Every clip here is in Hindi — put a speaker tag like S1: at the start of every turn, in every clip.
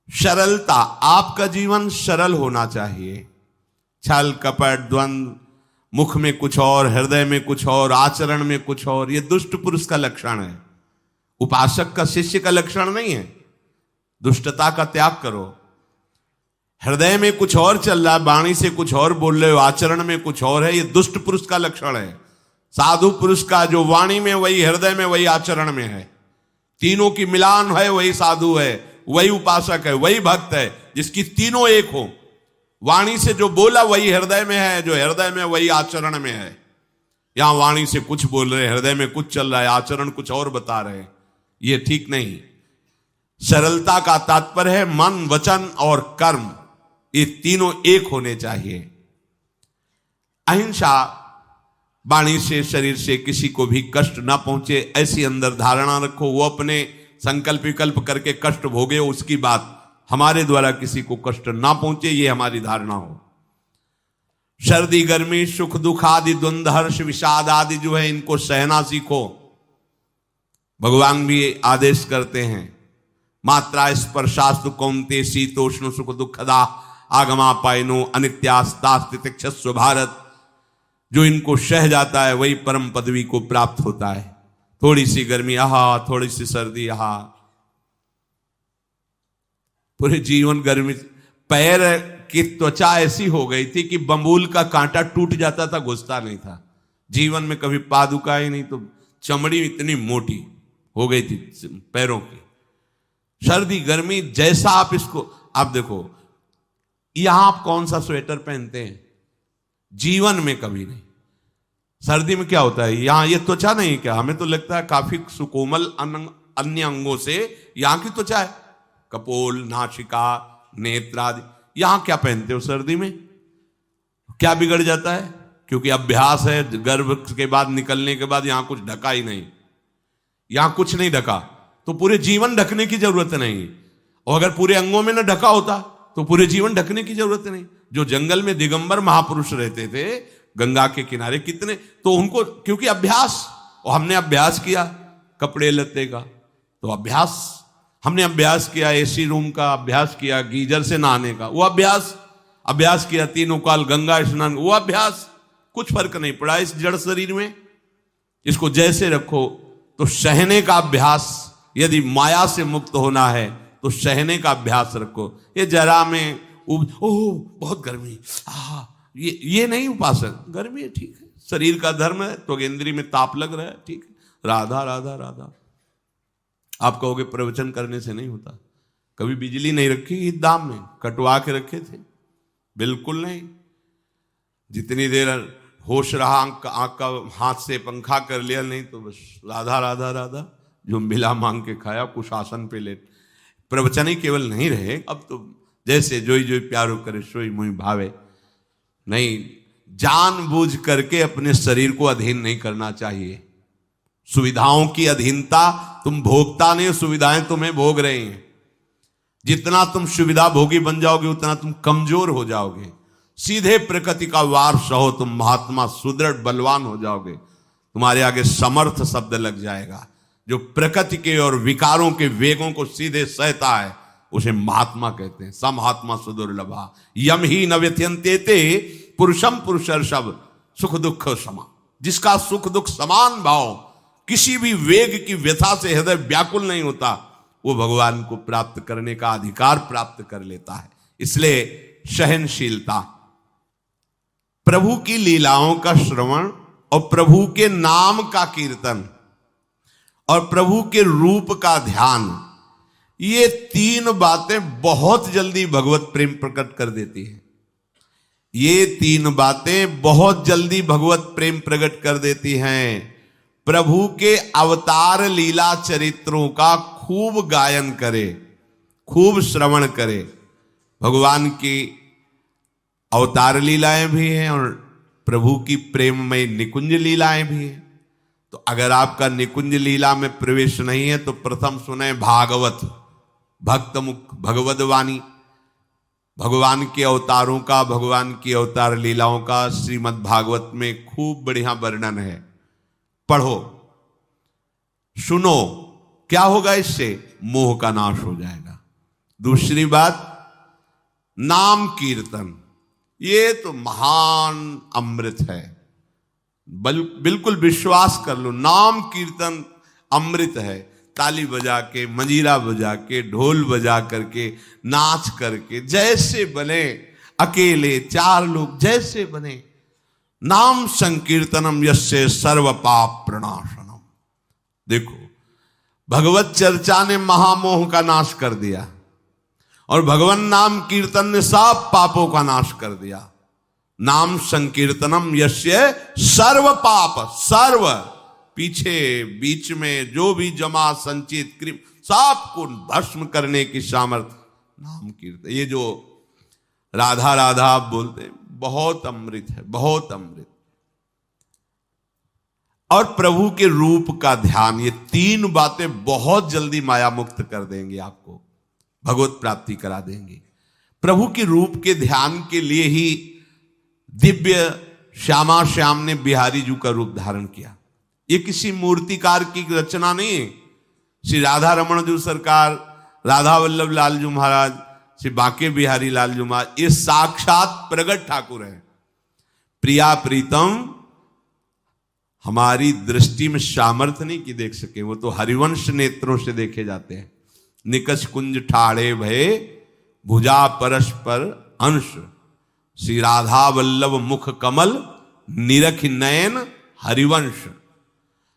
S1: सरलता, आपका जीवन सरल होना चाहिए। छल कपट द्वंद्व, मुख में कुछ और हृदय में कुछ और आचरण में कुछ और, यह दुष्ट पुरुष का लक्षण है। उपासक का शिष्य का लक्षण नहीं है। दुष्टता का त्याग करो। हृदय में कुछ और चल रहा है, वाणी से कुछ और बोल रहे हो, आचरण में कुछ और है, यह दुष्ट पुरुष का लक्षण है। साधु पुरुष का जो वाणी में वही, हृदय में वही, आचरण में है, तीनों की मिलान है, वही साधु है, वही उपासक है, वही भक्त है जिसकी तीनों एक हो। वाणी से जो बोला वही हृदय में है, जो हृदय में वही आचरण में है। यहां वाणी से कुछ बोल रहे, हृदय में कुछ चल रहा है, आचरण कुछ और बता रहे, ये ठीक नहीं। सरलता का तात्पर्य है मन वचन और कर्म, ये तीनों एक होने चाहिए। अहिंसा, वाणी से शरीर से किसी को भी कष्ट ना पहुंचे, ऐसी अंदर धारणा रखो। वो अपने संकल्प विकल्प करके कष्ट भोगे, उसकी बात, हमारे द्वारा किसी को कष्ट ना पहुंचे, ये हमारी धारणा हो। सर्दी गर्मी सुख दुख आदि द्वंद्व हर्ष विषाद आदि जो है, इनको सहना सीखो। भगवान भी आदेश करते हैं, मात्रा स्पर्शास्तु कौन्ते शीतोष्ण सुख दुखदा आगमा पायनो अनित्यास्तास्तितिक्षस्व भारत। जो इनको सह जाता है वही परम पदवी को प्राप्त होता है। थोड़ी सी गर्मी आहा, थोड़ी सी सर्दी आहा, पूरे जीवन गर्मी। पैर की त्वचा ऐसी हो गई थी कि बंबूल का कांटा टूट जाता था, घुसता नहीं था। जीवन में कभी पादुका ही नहीं, तो चमड़ी इतनी मोटी हो गई थी पैरों की। सर्दी गर्मी जैसा आप इसको, आप देखो यहां आप कौन सा स्वेटर पहनते हैं, जीवन में कभी नहीं। सर्दी में क्या होता है, यहां ये त्वचा नहीं क्या, हमें तो लगता है काफी सुकोमल अन्य अंगों से यहां की त्वचा है, कपोल नासिका नेत्र आदि। यहां क्या पहनते हो सर्दी में, क्या बिगड़ जाता है, क्योंकि अभ्यास है। गर्भ के बाद निकलने के बाद यहां कुछ ढका ही नहीं, यहां कुछ नहीं ढका, तो पूरे जीवन ढकने की जरूरत नहीं। और अगर पूरे अंगों में न ढका होता तो पूरे जीवन ढकने की जरूरत नहीं। जो जंगल में दिगंबर महापुरुष रहते थे गंगा के किनारे, कितने, तो उनको क्योंकि अभ्यास, और हमने अभ्यास किया कपड़े लत्ते का, तो अभ्यास, हमने अभ्यास किया एसी रूम का, अभ्यास किया गीजर से नहाने का, वो अभ्यास किया तीनों काल गंगा स्नान, वो अभ्यास, कुछ फर्क नहीं पड़ा इस जड़ शरीर में। इसको जैसे रखो। तो सहने का अभ्यास, यदि माया से मुक्त होना है तो सहने का अभ्यास रखो। ये जरा में ओह बहुत गर्मी, ये नहीं उपासक। गर्मी है ठीक है, शरीर का धर्म है, तो त्वगेंद्री में ताप लग रहा है, ठीक है, राधा राधा राधा। आप कहोगे प्रवचन करने से नहीं होता। कभी बिजली नहीं रखी ईद दाम में, कटवा के रखे थे, बिल्कुल नहीं। जितनी देर होश रहा आंख का हाथ से पंखा कर लिया, नहीं तो बस राधा राधा राधा, जो मिला मांग के खाया, कुछ आसन पे लेट। प्रवचन ही केवल नहीं रहे, अब तो जैसे जोई जोई प्यारो करे सोई मोहि भावे। नहीं, जानबूझ करके अपने शरीर को अधीन नहीं करना चाहिए। सुविधाओं की अधीनता, तुम भोगता नहीं, सुविधाएं तुम्हें भोग रही हैं। जितना तुम सुविधा भोगी बन जाओगे उतना तुम कमजोर हो जाओगे। सीधे प्रकृति का वार सहो, तुम महात्मा सुदृढ़ बलवान हो जाओगे। तुम्हारे आगे समर्थ शब्द लग जाएगा। जो प्रकृति के और विकारों के वेगों को सीधे सहता है उसे महात्मा कहते हैं। समहात्मा सुदुर्लभा यम ही न व्यथयन्ते पुरुषम पुरुषर्षभ सुख दुख समा। जिसका सुख दुख समान भाव, किसी भी वेग की व्यथा से हृदय व्याकुल नहीं होता, वो भगवान को प्राप्त करने का अधिकार प्राप्त कर लेता है। इसलिए सहनशीलता, प्रभु की लीलाओं का श्रवण और प्रभु के नाम का कीर्तन और प्रभु के रूप का ध्यान, ये तीन बातें बहुत जल्दी भगवत प्रेम प्रकट कर देती है। ये तीन बातें बहुत जल्दी भगवत प्रेम प्रकट कर देती हैं। प्रभु के अवतार लीला चरित्रों का खूब गायन करे, खूब श्रवण करे। भगवान की अवतार लीलाएं भी हैं और प्रभु की प्रेममय निकुंज लीलाएं भी हैं। तो अगर आपका निकुंज लीला में प्रवेश नहीं है तो प्रथम सुने भागवत, भक्त मुख भगवद वाणी। भगवान के अवतारों का, भगवान की अवतार लीलाओं का श्रीमद् भागवत में खूब बढ़िया वर्णन है। पढ़ो, सुनो, क्या होगा इससे? मोह का नाश हो जाएगा। दूसरी बात, नाम कीर्तन, ये तो महान अमृत है। बिल्कुल विश्वास कर लो, नाम कीर्तन अमृत है। ताली बजा के, मंजीरा बजा के, ढोल बजा करके, नाच करके, जैसे बने, अकेले, चार लोग, जैसे बने, नाम संकीर्तनम यस्य सर्व पाप प्रणाशनम। देखो, भगवत चर्चा ने महामोह का नाश कर दिया और भगवान नाम कीर्तन ने सब पापों का नाश कर दिया। नाम संकीर्तनम यस्य सर्व पाप, सर्व, पीछे बीच में जो भी जमा संचित क्रिम, सबको भस्म करने की सामर्थ्य नाम कीर्तन। ये जो राधा राधा आप बोलते हैं, बहुत अमृत है, बहुत अमृत। और प्रभु के रूप का ध्यान, ये तीन बातें बहुत जल्दी माया मुक्त कर देंगे, आपको भगवत प्राप्ति करा देंगे। प्रभु के रूप के ध्यान के लिए ही दिव्य श्यामा श्याम ने बिहारी जी का रूप धारण किया। ये किसी मूर्तिकार की रचना नहीं है। श्री राधा रमण जी सरकार, राधा वल्लभ लाल जी महाराज, श्री बांके बिहारी लाल जी महाराज, ये साक्षात प्रगट ठाकुर है। प्रिया प्रीतम हमारी दृष्टि में सामर्थ्य नहीं कि देख सके, वो तो हरिवंश नेत्रों से देखे जाते हैं। निकष कुंज ठाड़े भये भुजा परस्पर अंश, श्री राधा वल्लभ मुख कमल निरख नयन हरिवंश।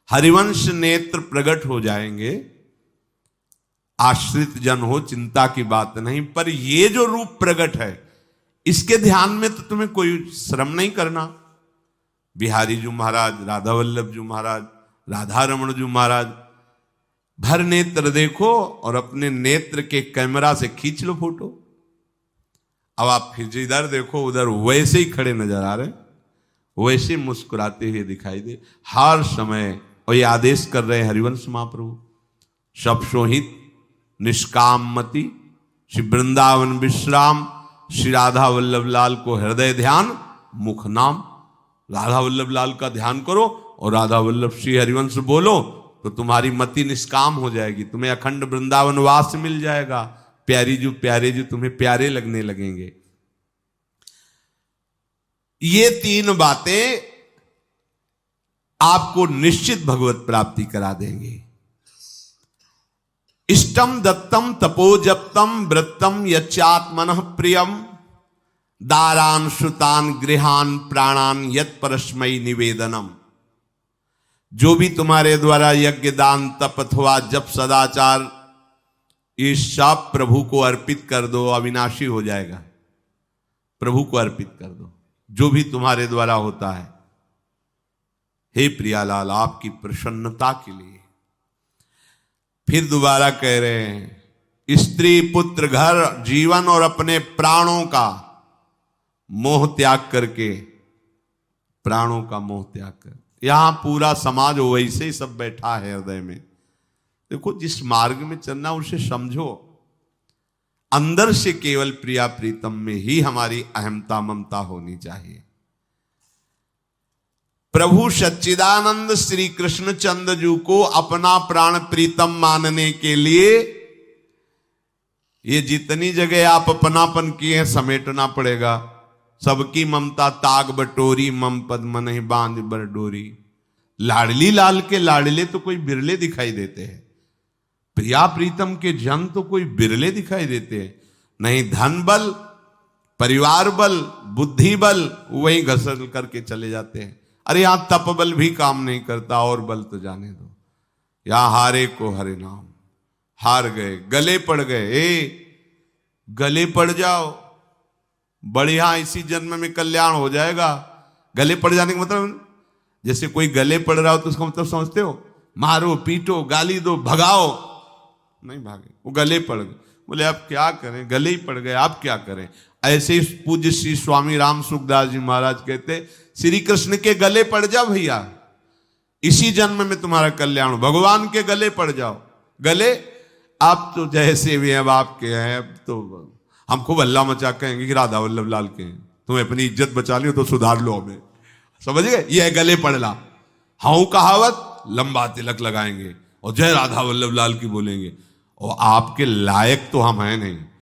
S1: हरिवंश नेत्र प्रकट हो जाएंगे, आश्रित जन हो, चिंता की बात नहीं। पर ये जो रूप प्रकट है, इसके ध्यान में तो तुम्हें कोई श्रम नहीं करना। बिहारी जी महाराज, राधा वल्लभ जी महाराज, राधा रमण जी महाराज, भर नेत्र देखो और अपने नेत्र के कैमरा से खींच लो फोटो। अब आप फिर इधर देखो, उधर वैसे ही खड़े नजर आ रहे, वैसे मुस्कुराते हुए दिखाई दे हर समय। और ये आदेश कर रहे हैं हरिवंश महाप्रभु, सब सोहित निष्काम मति, श्री वृंदावन विश्राम, श्री राधा वल्लभ लाल को हृदय ध्यान, मुख नाम। राधा वल्लभ लाल का ध्यान करो और राधा वल्लभ श्री हरिवंश बोलो, तो तुम्हारी मति निष्काम हो जाएगी, तुम्हें अखंड वृंदावन वास मिल जाएगा। प्यारे जो तुम्हें प्यारे लगने लगेंगे। ये तीन बातें आपको निश्चित भगवत प्राप्ति करा देंगे। इष्टम दत्तम तपोजप्तम वृत्तम यच्चात्मनः प्रियम, दारान श्रुतान गृहान प्राणान यत् परस्मै निवेदनम। जो भी तुम्हारे द्वारा यज्ञ दान तप अथवा जप सदाचार, ये सब प्रभु को अर्पित कर दो, अविनाशी हो जाएगा। प्रभु को अर्पित कर दो जो भी तुम्हारे द्वारा होता है। हे प्रियालाल, आपकी प्रसन्नता के लिए। फिर दोबारा कह रहे हैं, स्त्री पुत्र घर जीवन और अपने प्राणों का मोह त्याग करके, प्राणों का मोह त्याग कर। यहां पूरा समाज वैसे ही सब बैठा है हृदय में। देखो, जिस मार्ग में चलना उसे समझो। अंदर से केवल प्रिया प्रीतम में ही हमारी अहमता ममता होनी चाहिए। प्रभु सच्चिदानंद श्री कृष्ण चंद्र जी को अपना प्राण प्रीतम मानने के लिए ये जितनी जगह आप अपनापन किए हैं समेटना पड़ेगा। सबकी ममता ताग बटोरी, मम पद मन बांध बर डोरी। लाडली लाल के लाडले तो कोई बिरले दिखाई देते हैं, प्रिया प्रीतम के जन तो कोई बिरले दिखाई देते हैं। नहीं धन बल, परिवार बल, बुद्धि बल, वही घसर करके चले जाते हैं। अरे यहां तप बल भी काम नहीं करता, और बल तो जाने दो। यहां हारे को हरे नाम, हार गए, गले पड़ गए। गले पड़ जाओ, बढ़िया, इसी जन्म में कल्याण हो जाएगा। गले पड़ जाने का मतलब, जैसे कोई गले पड़ रहा हो तो उसका मतलब समझते हो, मारो पीटो गाली दो भगाओ। नहीं भागे, वो गले पड़ गए। बोले अब क्या करें, गले ही पड़ गए, आप क्या करें। ऐसे ही पूज्य श्री स्वामी राम सुखदास जी महाराज कहते, श्री कृष्ण के गले पड़ जाओ भैया, इसी जन्म में तुम्हारा कल्याण हो। भगवान के गले पड़ जाओ। गले आप तो जैसे भी हैं, आपके हैं, अब तो हम खूब हल्ला मचा कहेंगे कि राधा वल्लभ लाल के हैं, तुम्हें अपनी इज्जत बचा ली तो सुधार लो हमें। समझ गए, ये है गले पड़ना। हाँ कहावत, लंबा तिलक लगाएंगे और जय राधा वल्लभ लाल की बोलेंगे, और आपके लायक तो हम हैं नहीं।